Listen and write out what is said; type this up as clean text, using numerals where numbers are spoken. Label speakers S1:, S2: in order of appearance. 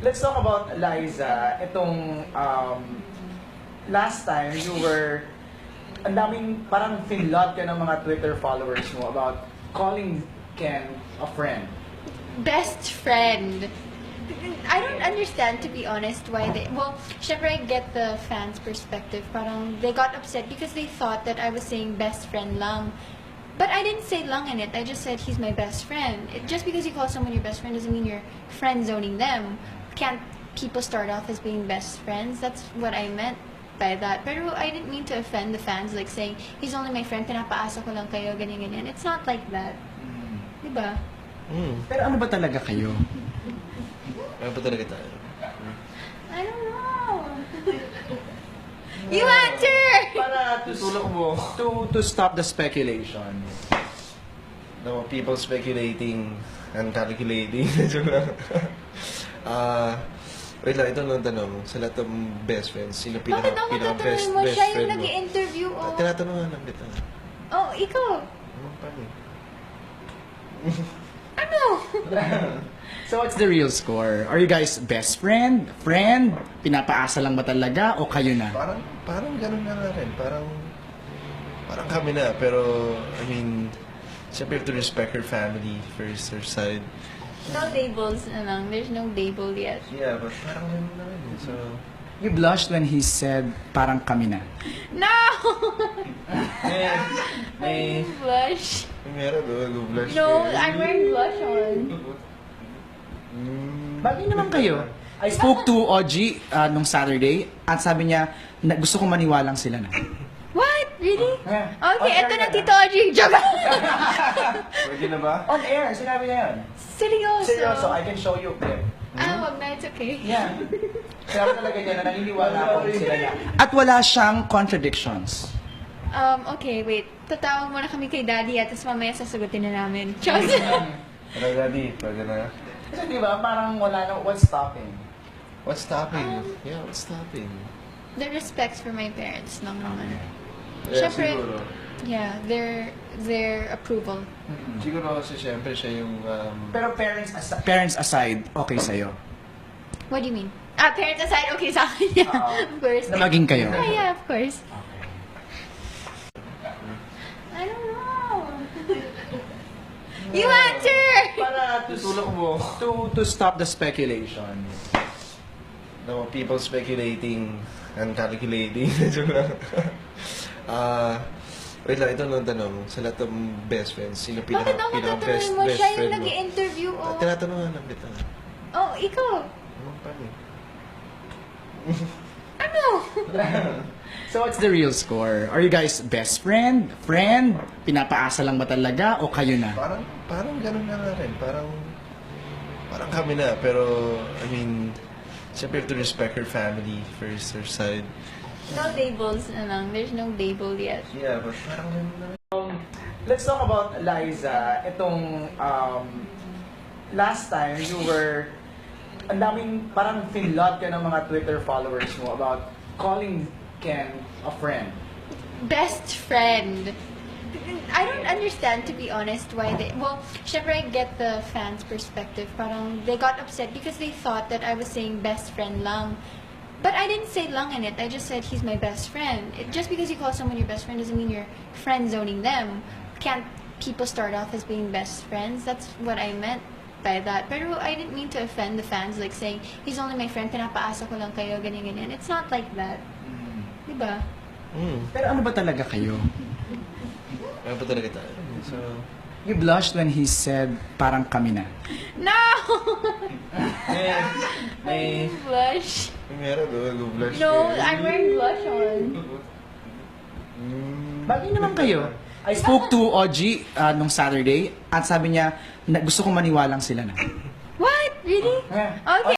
S1: Let's talk about Liza. Itong last time you were, ang daming parang finlot ka ng mga Twitter followers mo about calling Ken a friend.
S2: Best friend. I don't understand, to be honest, why they... Well, syempre I get the fans' perspective. Parang they got upset because they thought that I was saying best friend lang. But I didn't say lang in it. I just said he's my best friend. Just because you call someone your best friend doesn't mean you're friend zoning them. Can't people start off as being best friends? That's what I meant by that. Pero I didn't mean to offend the fans, like saying, he's only my friend, pinapaasa ko lang kayo, ganyan-ganyan. It's not like that. Diba?
S1: Pero ano ba talaga kayo?
S3: Ano ba talaga tayo?
S2: I don't know. You answer!
S1: Para
S3: Tutulak mo.
S1: to stop the speculation.
S3: No, people speculating and calculating. Wait lang, ito lang tanong. Sa lahat ng best friends, sino
S2: Bakit ako tatanungin mo? Siya yung
S3: friend mo?
S2: nag-i-interview, oh.
S3: Tinatanungan lang kita.
S2: Oh, ikaw.
S3: Paano?
S2: Ano?
S1: So what's the real score? Are you guys best friend? Friend? Pinapaasa lang ba talaga? O kayo na?
S3: Parang ganun na rin. Parang kami na. Pero, I mean, siyempre you have to respect her family first, her side.
S2: No labels na lang. There's no label yet.
S3: Yeah, but parang ganun na rin. So,
S1: You blushed when he said parang kami na.
S2: No!
S3: may
S2: Blush.
S3: meron blush.
S2: No, I'm wearing blush on.
S1: Bagay naman kayo. I spoke to OG nung Saturday at sabi niya na gusto kong maniwalang sila na.
S2: What? Really?
S1: Yeah.
S2: Okay,
S1: On
S2: eto
S1: air
S2: na
S1: na.
S2: Tito Audrey. Joke.
S3: Pwede na ba?
S1: On air, sinabi niya yun.
S2: Seryoso.
S1: Seryoso, I can show you clip.
S2: Wag na. It's okay.
S1: Yeah. Sinabi talaga niya na naniniwala ako sila na. At wala siyang contradictions.
S2: Okay, wait. Tatawag muna kami kay Daddy at tapos mamaya sasagutin na namin. Chos.
S3: Hello, Daddy. Pwede na.
S1: Kasi di ba, parang wala na, what's stopping?
S3: What's stopping? Yeah, what's stopping?
S2: The respect for my parents lang naman.
S3: Yeah,
S2: Siyempre,
S3: siguro.
S2: yeah, their approval.
S3: Siguro kasi siyempre siya yung...
S1: Pero parents aside, okay sa'yo?
S2: What do you mean? Parents aside, okay sa akin. Yeah, of course.
S1: Na maging kayo?
S2: Oh, yeah, of course. I don't know. You answer!
S1: Para
S3: Tutulak mo.
S1: to stop the speculation.
S3: No, people speculating and calculating. Wait lang, ito lang tanong. Sa lahat ng best friends, sino
S2: Bakit ako tatanungin mo? Siya yung nag-i-interview, oh.
S3: Tinatanungan lang kita.
S2: Oh, ikaw.
S3: Paano?
S2: Ano?
S1: So what's the real score? Are you guys best friend? Friend? Pinapaasa lang ba talaga? O kayo na?
S3: Parang ganun na rin. Parang kami na. Pero, I mean, siyempre you have to respect her family first, her side.
S2: No labels na lang. There's no label yet.
S3: Yeah, but parang ganun na rin.
S1: Let's talk about Liza. Itong last time you were, ang daming parang finlot ka ng mga Twitter followers mo about calling Ken a friend.
S2: Best friend. I don't understand, to be honest, why they... Well, syempre I get the fans' perspective. Parang they got upset because they thought that I was saying best friend lang. But I didn't say lang in it. I just said he's my best friend. Just because you call someone your best friend doesn't mean you're friend zoning them. Can't people start off as being best friends? That's what I meant by that. Pero I didn't mean to offend the fans, like saying, he's only my friend, pinapaasa ko lang kayo, ganyan-ganyan. It's not like that. Diba?
S1: Pero ano ba talaga kayo?
S3: Ano ba talaga tayo? So,
S1: You blushed when he said parang kami na.
S2: No!
S3: may
S2: Blush.
S3: meron blush.
S2: No, I'm wearing blush on.
S1: Bagay naman kayo. I spoke to OG nung Saturday at sabi niya na gusto kong maniwalang sila na.
S2: What? Really?
S1: Yeah.
S2: Okay.